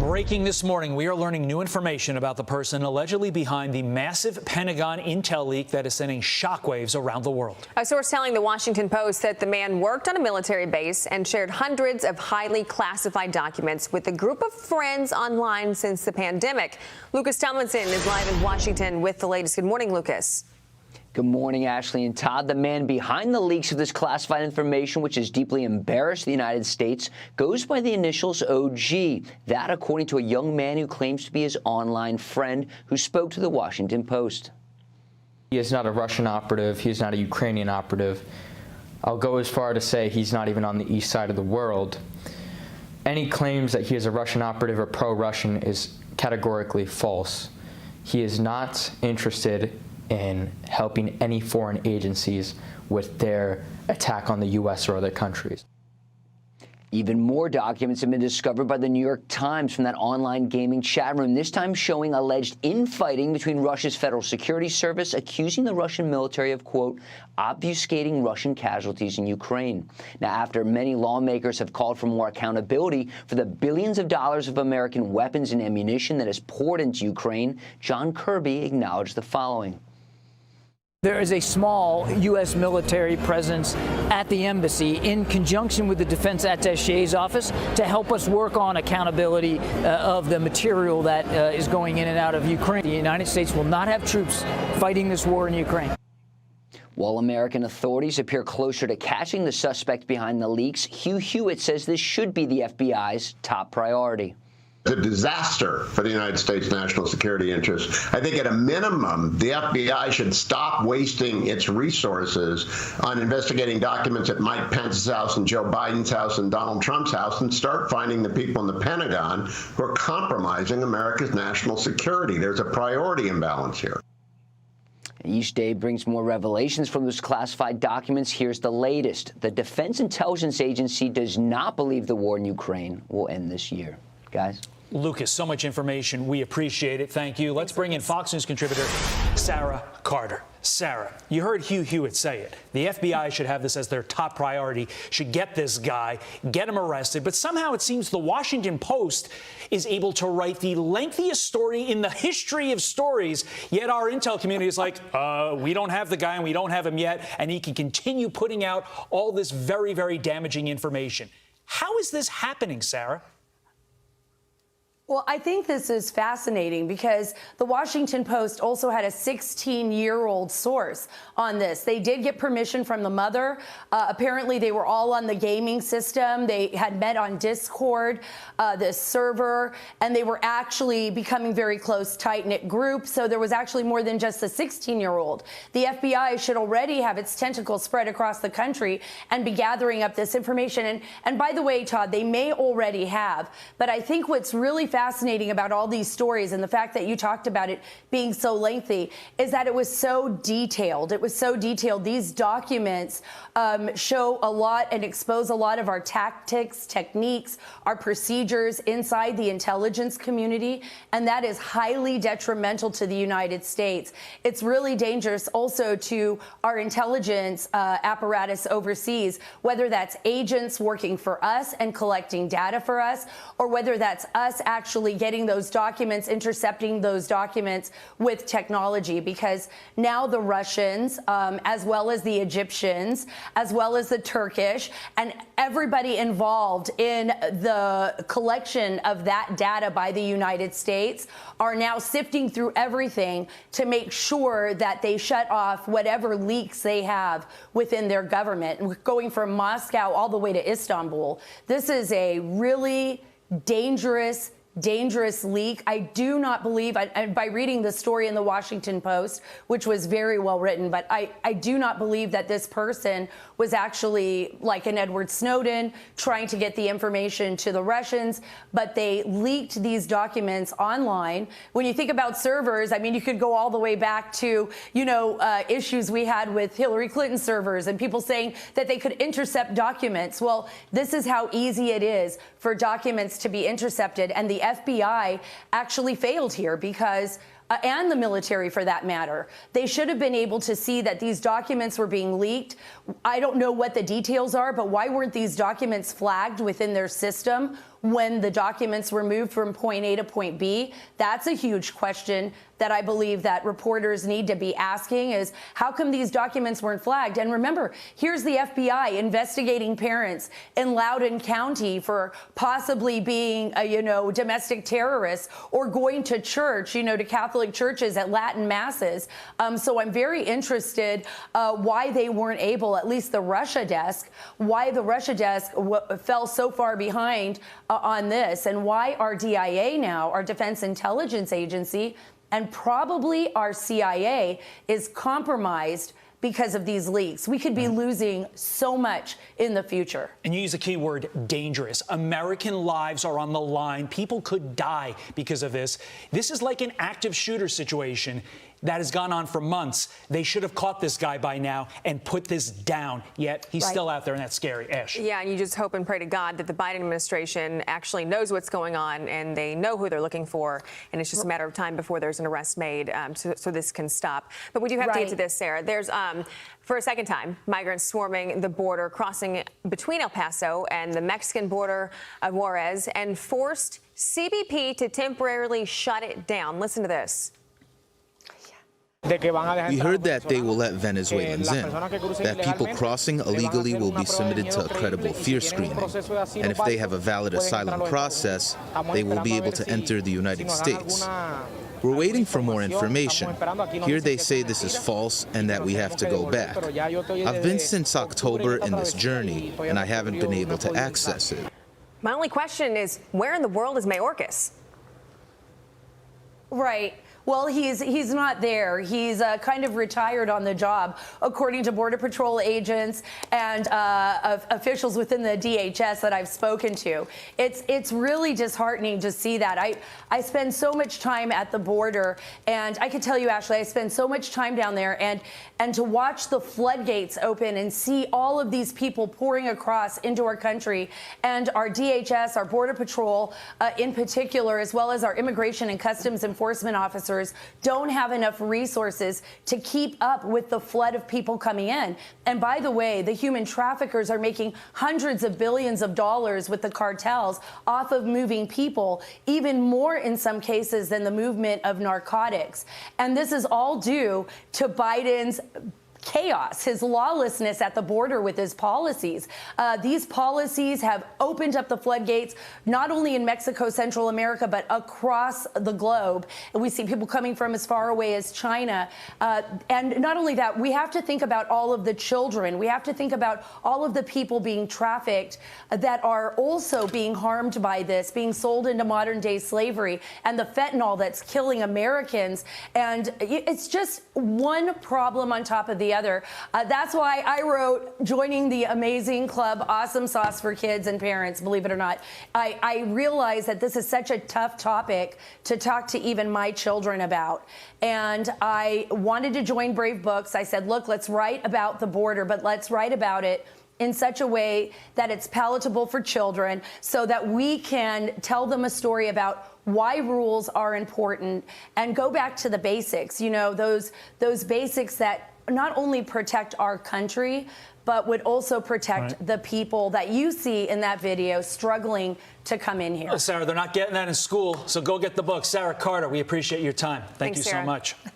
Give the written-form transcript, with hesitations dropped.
Breaking this morning, we are learning new information about the person allegedly behind the massive Pentagon intel leak that is sending shockwaves around the world. A source telling the Washington Post that the man worked on a military base and shared hundreds of highly classified documents with a group of friends online since the pandemic. Lucas Tomlinson is live in Washington with the latest. Good morning, Lucas. Good morning, Ashley and Todd. The man behind the leaks of this classified information, which has deeply embarrassed the United States, goes by the initials OG. That, according to a young man who claims to be his online friend who spoke to the Washington Post. He is not a Russian operative. He is not a Ukrainian operative. I'll go as far to say he's not even on the east side of the world. Any claims that he is a Russian operative or pro-Russian is categorically false. He is not interested in helping any foreign agencies with their attack on the U.S. or other countries. Even more documents have been discovered by the New York Times from that online gaming chat room, this time showing alleged infighting between Russia's Federal Security Service, accusing the Russian military of, quote, obfuscating Russian casualties in Ukraine. Now, after many lawmakers have called for more accountability for the billions of dollars of American weapons and ammunition that is poured into Ukraine, John Kirby acknowledged the following. There is a small U.S. military presence at the embassy in conjunction with the defense attaché's office to help us work on accountability of the material that is going in and out of Ukraine. The United States will not have troops fighting this war in Ukraine. While American authorities appear closer to catching the suspect behind the leaks, Hugh Hewitt says this should be the FBI's top priority. It's a disaster for the United States national security interests. I think at a minimum, the FBI should stop wasting its resources on investigating documents at Mike Pence's house and Joe Biden's house and Donald Trump's house and start finding the people in the Pentagon who are compromising America's national security. There's a priority imbalance here. Each day brings more revelations from those classified documents. Here's the latest. The Defense Intelligence Agency does not believe the war in Ukraine will end this year. Guys? Lucas, so much information. We appreciate it. Thank you. Let's bring in Fox News contributor Sarah Carter. Sarah, you heard Hugh Hewitt say it. The FBI should have this as their top priority, should get this guy, get him arrested. But somehow it seems the Washington Post is able to write the lengthiest story in the history of stories, yet our intel community is like, we don't have the guy and we don't have him yet, and he can continue putting out all this very, very damaging information. How is this happening, Sarah? Well, I think this is fascinating because the Washington Post also had a 16-year-old source on this. They did get permission from the mother. Apparently, they were all on the gaming system. They had met on Discord, this server, and they were actually becoming very close, tight-knit group. So there was actually more than just the 16-year-old. The FBI should already have its tentacles spread across the country and be gathering up this information. And by the way, Todd, they may already have. But I think what's really fascinating about all these stories and the fact that you talked about it being so lengthy is that it was so detailed. It was so detailed. These documents show a lot and expose a lot of our tactics, techniques, our procedures inside the intelligence community, and that is highly detrimental to the United States. It's really dangerous also to our intelligence apparatus overseas, whether that's agents working for us and collecting data for us, or whether that's us actually getting those documents, intercepting those documents with technology, because now the Russians, as well as the Egyptians, as well as the Turkish, and everybody involved in the collection of that data by the United States are now sifting through everything to make sure that they shut off whatever leaks they have within their government, going from Moscow all the way to Istanbul. This is a really dangerous leak. I do not believe, by reading the story in the Washington Post, which was very well written, but I do not believe that this person was actually like an Edward Snowden trying to get the information to the Russians, but they leaked these documents online. When you think about servers, I mean, you could go all the way back to, issues we had with Hillary Clinton servers and people saying that they could intercept documents. Well, this is how easy it is for documents to be intercepted, and the FBI actually failed here because and the military for that matter. They should have been able to see that these documents were being leaked. I don't know what the details are, but why weren't these documents flagged within their system? when the documents were moved from point A to point B? That's a huge question that I believe that reporters need to be asking, is how come these documents weren't flagged? And remember, here's the FBI investigating parents in Loudoun County for possibly being, domestic terrorists or going to church, to Catholic churches at Latin masses. So I'm very interested why they weren't able, at least the Russia desk, why the Russia desk fell so far behind on this, and why our DIA now, our Defense Intelligence Agency, and probably our CIA is compromised because of these leaks. We could be losing so much in the future. And you use the key word dangerous. American lives are on the line. People could die because of this. This is like an active shooter situation that has gone on for months. They should have caught this guy by now and put this down, yet he's still out there, and that's scary. Ash. Yeah, and you just hope and pray to God that the Biden administration actually knows what's going on and they know who they're looking for, and it's just a matter of time before there's an arrest made so this can stop. But we do have to get to this, Sarah. There's, for a second time, migrants swarming the border, crossing between El Paso and the Mexican border of Juarez, and forced CBP to temporarily shut it down. Listen to this. We heard that they will let Venezuelans in, that people crossing illegally will be submitted to a credible fear screening, and if they have a valid asylum process, they will be able to enter the United States. We're waiting for more information. Here they say this is false and that we have to go back. I've been since October in this journey, and I haven't been able to access it. My only question is, where in the world is Mayorkas? Right. Well, he's not there. He's kind of retired on the job, according to Border Patrol agents and officials within the DHS that I've spoken to. It's really disheartening to see that. I spend so much time at the border, and I can tell you, Ashley, I spend so much time down there, and to watch the floodgates open and see all of these people pouring across into our country, and our DHS, our Border Patrol in particular, as well as our Immigration and Customs Enforcement officers, don't have enough resources to keep up with the flood of people coming in. And by the way, the human traffickers are making hundreds of billions of dollars with the cartels off of moving people, even more in some cases than the movement of narcotics. And this is all due to Biden's chaos, his lawlessness at the border with his policies. These policies have opened up the floodgates, not only in Mexico, Central America, but across the globe. And we see people coming from as far away as China. And not only that, we have to think about all of the children. We have to think about all of the people being trafficked that are also being harmed by this, being sold into modern day slavery, and the fentanyl that's killing Americans. And it's just one problem on top of the other. That's why I wrote joining the amazing club, Awesome Sauce for Kids and Parents, believe it or not. I realize that this is such a tough topic to talk to even my children about. And I wanted to join Brave Books. I said, look, let's write about the border, but let's write about it in such a way that it's palatable for children so that we can tell them a story about why rules are important and go back to the basics, those basics that not only protect our country, but would also protect the people that you see in that video struggling to come in here. Sarah, they're not getting that in school, so go get the book. Sarah Carter, we appreciate your time. Thank you so much.